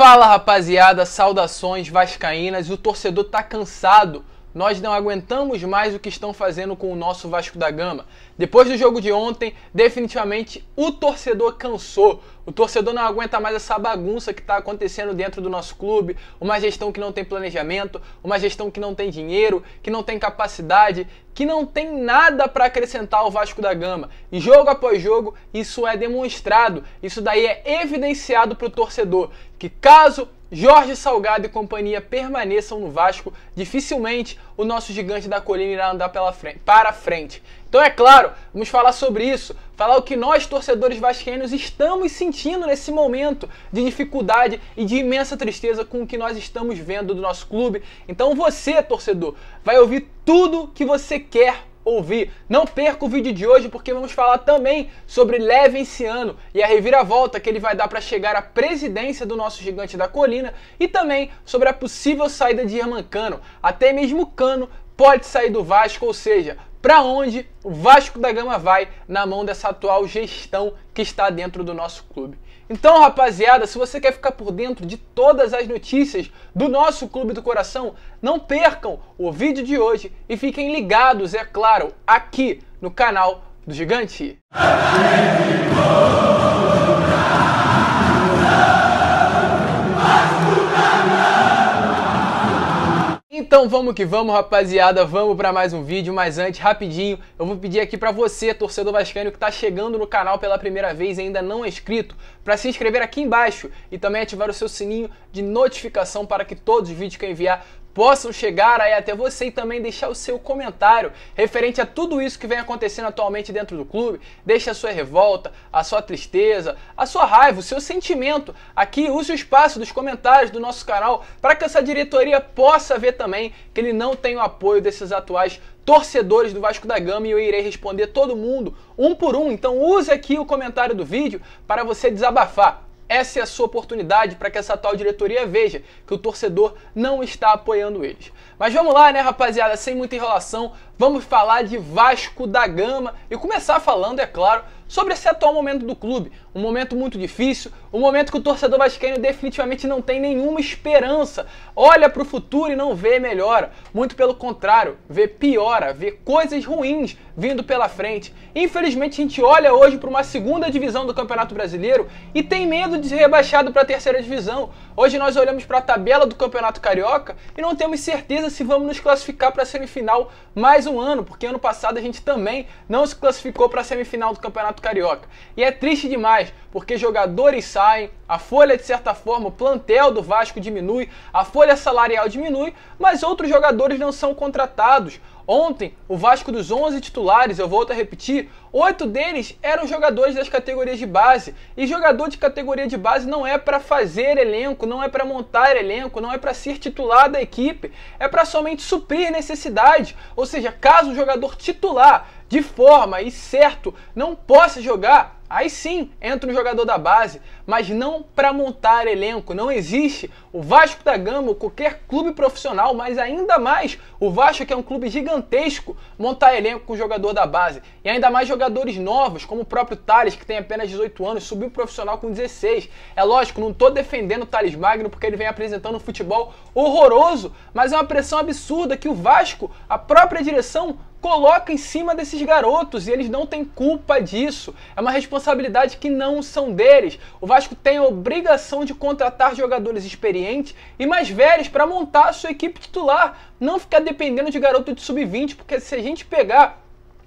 Fala, rapaziada, saudações vascaínas. O torcedor tá cansado. Nós não aguentamos mais o que estão fazendo com o nosso Vasco da Gama. Depois do jogo de ontem, definitivamente o torcedor cansou. O torcedor não aguenta mais essa bagunça que está acontecendo dentro do nosso clube. Uma gestão que não tem planejamento, uma gestão que não tem dinheiro, que não tem capacidade, que não tem nada para acrescentar ao Vasco da Gama. E jogo após jogo, isso é demonstrado. Isso daí é evidenciado para o torcedor. Que caso Jorge Salgado e companhia permaneçam no Vasco, dificilmente o nosso gigante da colina irá andar para frente. Então é claro, vamos falar sobre isso, falar o que nós torcedores vascaínos estamos sentindo nesse momento de dificuldade e de imensa tristeza com o que nós estamos vendo do nosso clube. Então você, torcedor, vai ouvir tudo que você quer ouvir. Não perca o vídeo de hoje porque vamos falar também sobre Levenciano e a reviravolta que ele vai dar para chegar à presidência do nosso gigante da colina e também sobre a possível saída de Germancano. Até mesmo Cano pode sair do Vasco, ou seja, para onde o Vasco da Gama vai na mão dessa atual gestão que está dentro do nosso clube. Então, rapaziada, se você quer ficar por dentro de todas as notícias do nosso clube do coração, não percam o vídeo de hoje e fiquem ligados, é claro, aqui no canal do Gigante. Então vamos que vamos, rapaziada, vamos para mais um vídeo, mas antes, rapidinho, eu vou pedir aqui para você, torcedor vascaíno que está chegando no canal pela primeira vez e ainda não é inscrito, para se inscrever aqui embaixo e também ativar o seu sininho de notificação para que todos os vídeos que eu enviar possam chegar aí até você e também deixar o seu comentário referente a tudo isso que vem acontecendo atualmente dentro do clube. Deixe a sua revolta, a sua tristeza, a sua raiva, o seu sentimento. Aqui use o espaço dos comentários do nosso canal para que essa diretoria possa ver também que ele não tem o apoio desses atuais torcedores do Vasco da Gama e eu irei responder todo mundo um por um. Então use aqui o comentário do vídeo para você desabafar. Essa é a sua oportunidade para que essa tal diretoria veja que o torcedor não está apoiando eles. Mas vamos lá, né, rapaziada, sem muita enrolação, vamos falar de Vasco da Gama e começar falando, é claro, sobre esse atual momento do clube. Um momento muito difícil, um momento que o torcedor vascaíno definitivamente não tem nenhuma esperança. Olha para o futuro e não vê melhora. Muito pelo contrário, vê piora, vê coisas ruins vindo pela frente. Infelizmente a gente olha hoje para uma segunda divisão do Campeonato Brasileiro e tem medo de ser rebaixado para a terceira divisão. Hoje nós olhamos para a tabela do Campeonato Carioca e não temos certeza se vamos nos classificar para a semifinal mais um ano, porque ano passado a gente também não se classificou para a semifinal do Campeonato Carioca. E é triste demais, porque jogadores saem, a folha de certa forma, o plantel do Vasco diminui, a folha salarial diminui, mas outros jogadores não são contratados. Ontem, o Vasco dos 11 titulares, eu volto a repetir, 8 deles eram jogadores das categorias de base. E jogador de categoria de base não é para fazer elenco, não é para montar elenco, não é para ser titular da equipe, é para somente suprir necessidade. Ou seja, caso o jogador titular, de forma e certo, não possa jogar, aí sim entra um jogador da base, mas não para montar elenco. Não existe o Vasco da Gama ou qualquer clube profissional, mas ainda mais o Vasco, que é um clube gigantesco, montar elenco com jogador da base. E ainda mais jogadores novos, como o próprio Thales, que tem apenas 18 anos, subiu profissional com 16. É lógico, não estou defendendo o Thales Magno porque ele vem apresentando um futebol horroroso, mas é uma pressão absurda que o Vasco, a própria direção, coloca em cima desses garotos e eles não têm culpa disso. É uma responsabilidade que não são deles. O Vasco tem a obrigação de contratar jogadores experientes e mais velhos para montar a sua equipe titular. Não ficar dependendo de garoto de sub-20, porque se a gente pegar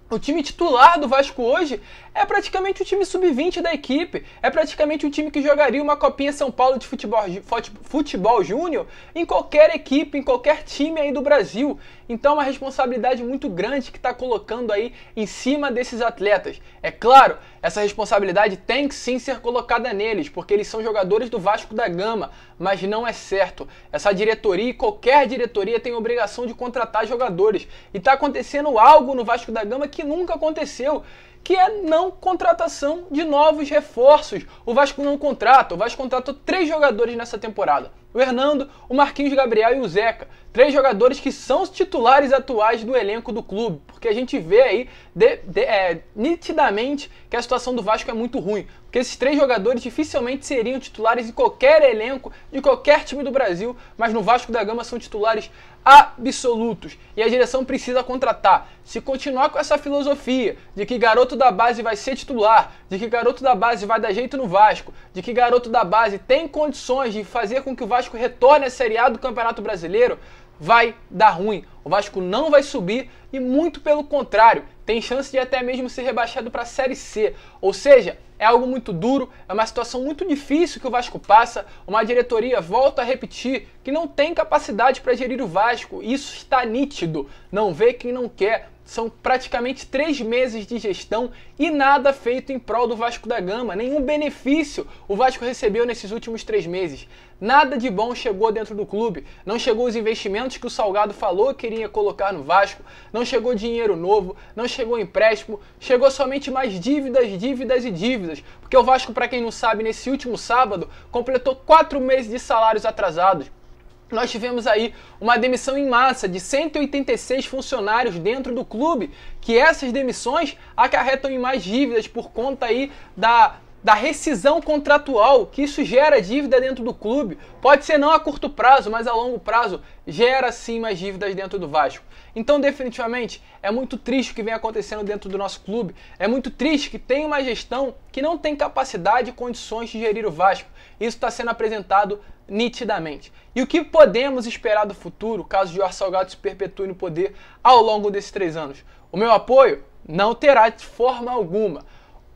o time titular do Vasco hoje, é praticamente o time sub-20 da equipe. É praticamente o time que jogaria uma Copinha São Paulo de futebol júnior em qualquer equipe, em qualquer time aí do Brasil. Então é uma responsabilidade muito grande que está colocando aí em cima desses atletas. É claro, essa responsabilidade tem que sim ser colocada neles, porque eles são jogadores do Vasco da Gama, mas não é certo. Essa diretoria e qualquer diretoria tem a obrigação de contratar jogadores. E está acontecendo algo no Vasco da Gama que nunca aconteceu, que é não contratação de novos reforços. O Vasco não contrata, o Vasco contratou 3 jogadores nessa temporada. o Hernando, o Marquinhos Gabriel e o Zeca. 3 jogadores que são os titulares atuais do elenco do clube, porque a gente vê aí nitidamente que a situação do Vasco é muito ruim, porque esses 3 jogadores dificilmente seriam titulares em qualquer elenco de qualquer time do Brasil, mas no Vasco da Gama são titulares absolutos e a direção precisa contratar. Se continuar com essa filosofia de que garoto da base vai ser titular, de que garoto da base vai dar jeito no Vasco, de que garoto da base tem condições de fazer com que o Vasco retorne à Série A do Campeonato Brasileiro, vai dar ruim. O Vasco não vai subir e, muito pelo contrário, tem chance de até mesmo ser rebaixado para a Série C. Ou seja, é algo muito duro, é uma situação muito difícil que o Vasco passa. Uma diretoria, volta a repetir, que não tem capacidade para gerir o Vasco. Isso está nítido. Não vê quem não quer. São praticamente 3 meses de gestão e nada feito em prol do Vasco da Gama. Nenhum benefício o Vasco recebeu nesses últimos 3 meses. Nada de bom chegou dentro do clube. Não chegou os investimentos que o Salgado falou que iria colocar no Vasco. Não chegou dinheiro novo. Não chegou empréstimo. Chegou somente mais dívidas, dívidas e dívidas. Porque o Vasco, para quem não sabe, nesse último sábado, completou 4 meses de salários atrasados. Nós tivemos aí uma demissão em massa de 186 funcionários dentro do clube, que essas demissões acarretam em mais dívidas por conta aí da rescisão contratual, que isso gera dívida dentro do clube. Pode ser não a curto prazo, mas a longo prazo gera sim mais dívidas dentro do Vasco. Então, definitivamente, é muito triste o que vem acontecendo dentro do nosso clube. É muito triste que tem uma gestão que não tem capacidade e condições de gerir o Vasco. Isso está sendo apresentado nitidamente. E o que podemos esperar do futuro, caso Jorge Salgado se perpetue no poder ao longo desses 3 anos? O meu apoio não terá de forma alguma.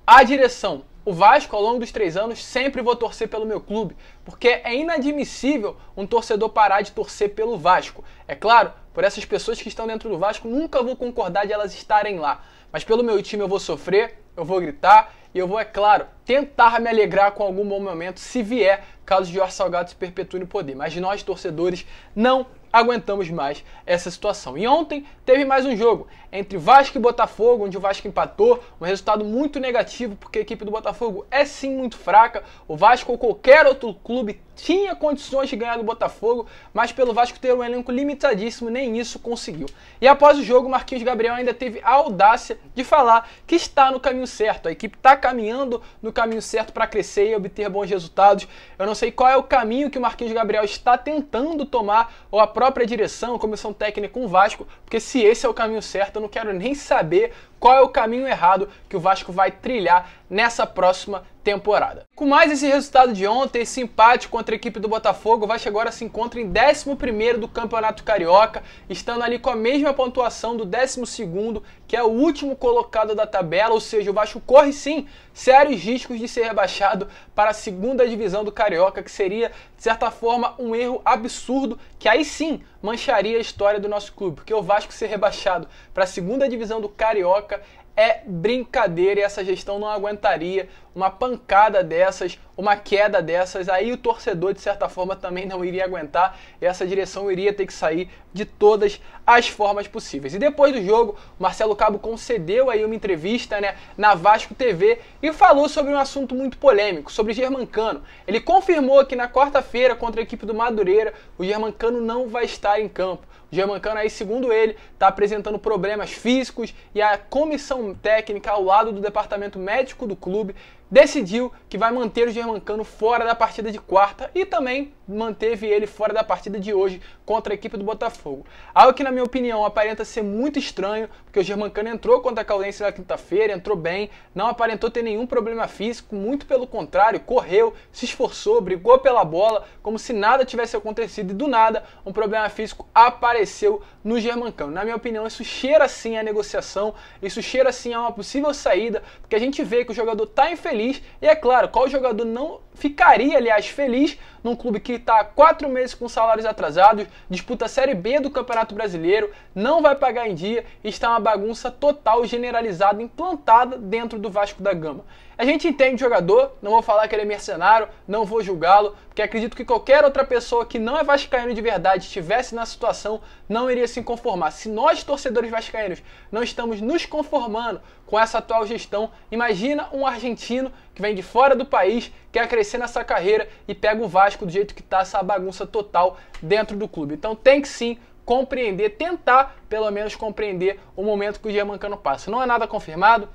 A direção, o Vasco, ao longo dos 3 anos, sempre vou torcer pelo meu clube, porque é inadmissível um torcedor parar de torcer pelo Vasco. É claro, por essas pessoas que estão dentro do Vasco, nunca vou concordar de elas estarem lá. Mas pelo meu time eu vou sofrer, eu vou gritar e eu vou, é claro, tentar me alegrar com algum bom momento, se vier, caso Jorge Salgado se perpetue no poder. Mas nós, torcedores, não aguentamos mais essa situação. E ontem teve mais um jogo entre Vasco e Botafogo, onde o Vasco empatou, um resultado muito negativo, porque a equipe do Botafogo é sim muito fraca. O Vasco ou qualquer outro clube tinha condições de ganhar do Botafogo, mas pelo Vasco ter um elenco limitadíssimo, nem isso conseguiu. E após o jogo, Marquinhos Gabriel ainda teve a audácia de falar que está no caminho certo. A equipe está caminhando no caminho certo para crescer e obter bons resultados. Eu não sei qual é o caminho que o Marquinhos Gabriel está tentando tomar, ou a própria direção, a comissão técnica com o Vasco, porque se esse é o caminho certo, eu não quero nem saber qual é o caminho errado que o Vasco vai trilhar nessa próxima temporada. Com mais esse resultado de ontem, esse empate contra a equipe do Botafogo, o Vasco agora se encontra em 11º do Campeonato Carioca, estando ali com a mesma pontuação do 12º, que é o último colocado da tabela, ou seja, o Vasco corre sim sérios riscos de ser rebaixado para a 2ª divisão do Carioca, que seria, de certa forma, um erro absurdo, que aí sim mancharia a história do nosso clube, porque o Vasco ser rebaixado para a 2ª divisão do Carioca é brincadeira e essa gestão não aguentaria uma pancada dessas, uma queda dessas, aí o torcedor de certa forma também não iria aguentar e essa direção iria ter que sair de todas as formas possíveis. E depois do jogo, o Marcelo Cabo concedeu aí uma entrevista, na Vasco TV e falou sobre um assunto muito polêmico, sobre Germancano. Ele confirmou que na quarta-feira contra a equipe do Madureira, o Germancano não vai estar em campo. O Germancano aí, segundo ele, está apresentando problemas físicos e a comissão técnica ao lado do departamento médico do clube decidiu que vai manter o Germancano fora da partida de quarta e também manteve ele fora da partida de hoje contra a equipe do Botafogo. Algo que, na minha opinião, aparenta ser muito estranho, porque o Germancano entrou contra a Caldense na quinta-feira, entrou bem, não aparentou ter nenhum problema físico, muito pelo contrário, correu, se esforçou, brigou pela bola, como se nada tivesse acontecido e do nada um problema físico apareceu no Germancano. Na minha opinião, isso cheira sim a negociação, isso cheira sim a uma possível saída, porque a gente vê que o jogador está infeliz e é claro, qual jogador não ficaria, aliás, feliz num clube que está há 4 meses com salários atrasados, disputa a Série B do Campeonato Brasileiro, não vai pagar em dia e está uma bagunça total, generalizada, implantada dentro do Vasco da Gama. A gente entende o jogador, não vou falar que ele é mercenário, não vou julgá-lo, porque acredito que qualquer outra pessoa que não é vascaíno de verdade estivesse na situação não iria se conformar. Se nós, torcedores vascaínos, não estamos nos conformando com essa atual gestão, imagina um argentino que vem de fora do país, quer crescer nessa carreira e pega o Vasco do jeito que está, essa bagunça total dentro do clube. Então tem que sim compreender, tentar pelo menos compreender o momento que o Germancano passa. Não é nada confirmado,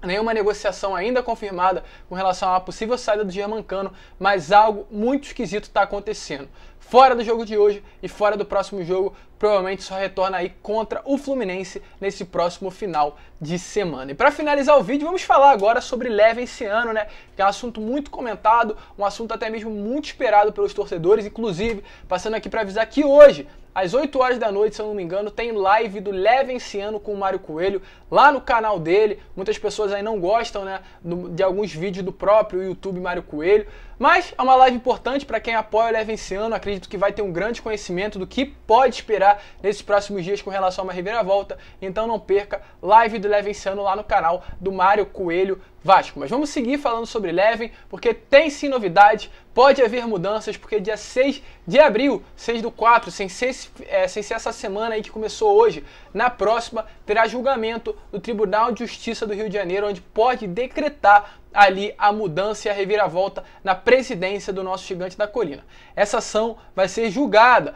nenhuma negociação ainda confirmada com relação a uma possível saída do Germancano, mas algo muito esquisito está acontecendo. Fora do jogo de hoje e fora do próximo jogo, provavelmente só retorna aí contra o Fluminense nesse próximo final de semana. E para finalizar o vídeo, vamos falar agora sobre Levenciano, né? Que é um assunto muito comentado, um assunto até mesmo muito esperado pelos torcedores, inclusive passando aqui para avisar que hoje, às 8 horas da noite, se eu não me engano, tem live do Levenciano com o Mário Coelho lá no canal dele. Muitas pessoas aí não gostam, né, de alguns vídeos do próprio YouTube Mário Coelho, mas é uma live importante para quem apoia o Levenciano. Acredito que vai ter um grande conhecimento do que pode esperar nesses próximos dias com relação a uma reviravolta. Então não perca, live do Levenciano lá no canal do Mário Coelho Vasco. Mas vamos seguir falando sobre Leven, porque tem sim novidades, pode haver mudanças, porque dia 6 de abril, 6/4, sem ser essa semana aí que começou hoje, na próxima terá julgamento do Tribunal de Justiça do Rio de Janeiro, onde pode decretar ali a mudança e a reviravolta na presidência do nosso Gigante da Colina. Essa ação vai ser julgada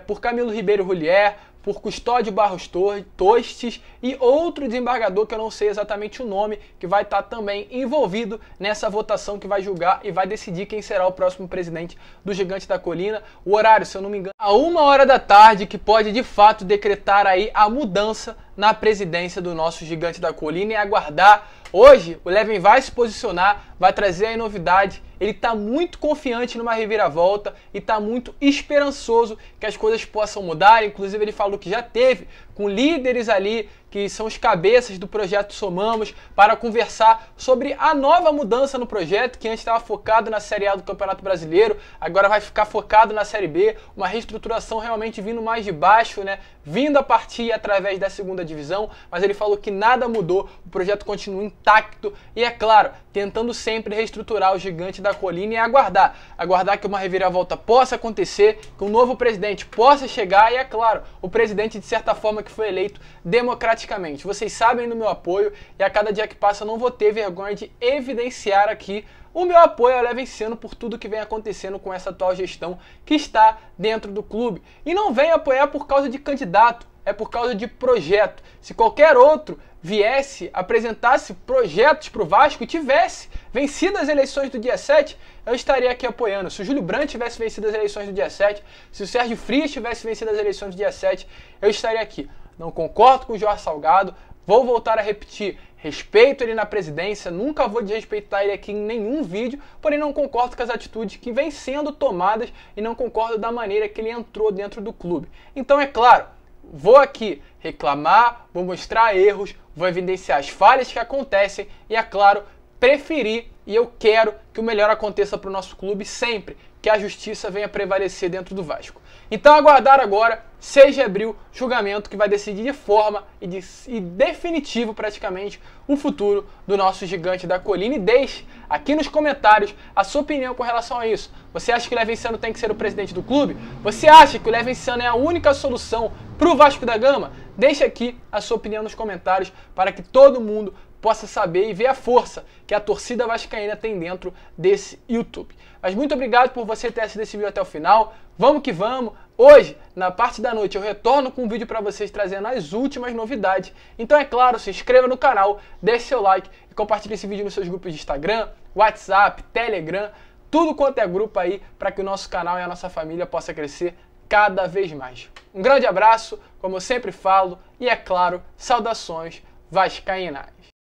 por Camilo Ribeiro Rollier, por Custódio Barros Tostes e outro desembargador que eu não sei exatamente o nome, que vai estar também envolvido nessa votação que vai julgar e vai decidir quem será o próximo presidente do Gigante da Colina. O horário, se eu não me engano, a 1h da tarde, que pode de fato decretar aí a mudança na presidência do nosso Gigante da Colina, e aguardar. Hoje o Leven vai se posicionar, vai trazer aí novidade. Ele está muito confiante numa reviravolta e está muito esperançoso que as coisas possam mudar. Inclusive ele falou que já teve com líderes ali, que são os cabeças do projeto Somamos, para conversar sobre a nova mudança no projeto, que antes estava focado na Série A do Campeonato Brasileiro, agora vai ficar focado na Série B, uma reestruturação realmente vindo mais de baixo, né? Vindo a partir através da segunda divisão, mas ele falou que nada mudou, o projeto continua intacto e, é claro, tentando sempre reestruturar o Gigante da Colina e aguardar que uma reviravolta possa acontecer, que um novo presidente possa chegar e, é claro, o presidente de certa forma que foi eleito democraticamente. Vocês sabem do meu apoio e a cada dia que passa eu não vou ter vergonha de evidenciar aqui o meu apoio ao Levenciano por tudo que vem acontecendo com essa atual gestão que está dentro do clube. E não vem apoiar por causa de candidato, é por causa de projeto. Se qualquer outro viesse, apresentasse projetos para o Vasco e tivesse vencido as eleições do dia 7, eu estaria aqui apoiando. Se o Júlio Brandt tivesse vencido as eleições do dia 7, se o Sérgio Frias tivesse vencido as eleições do dia 7, eu estaria aqui. Não concordo com o Jorge Salgado, vou voltar a repetir, respeito ele na presidência, nunca vou desrespeitar ele aqui em nenhum vídeo, porém não concordo com as atitudes que vêm sendo tomadas e não concordo da maneira que ele entrou dentro do clube. Então, é claro, vou aqui reclamar, vou mostrar erros, vou evidenciar as falhas que acontecem e, é claro, preferir, e eu quero que o melhor aconteça para o nosso clube sempre, que a justiça venha prevalecer dentro do Vasco. Então aguardar agora, 6 de abril, julgamento que vai decidir de forma e definitivo praticamente o futuro do nosso Gigante da Colina. E deixe aqui nos comentários a sua opinião com relação a isso. Você acha que o Levenciano tem que ser o presidente do clube? Você acha que o Levenciano é a única solução para o Vasco da Gama? Deixe aqui a sua opinião nos comentários para que todo mundo possa saber e ver a força que a torcida vascaína tem dentro desse YouTube. Mas muito obrigado por você ter assistido esse vídeo até o final. Vamos que vamos! Hoje, na parte da noite, eu retorno com um vídeo para vocês trazendo as últimas novidades. Então, é claro, se inscreva no canal, deixe seu like e compartilhe esse vídeo nos seus grupos de Instagram, WhatsApp, Telegram, tudo quanto é grupo aí, para que o nosso canal e a nossa família possa crescer cada vez mais. Um grande abraço, como eu sempre falo, e é claro, saudações vascaínas.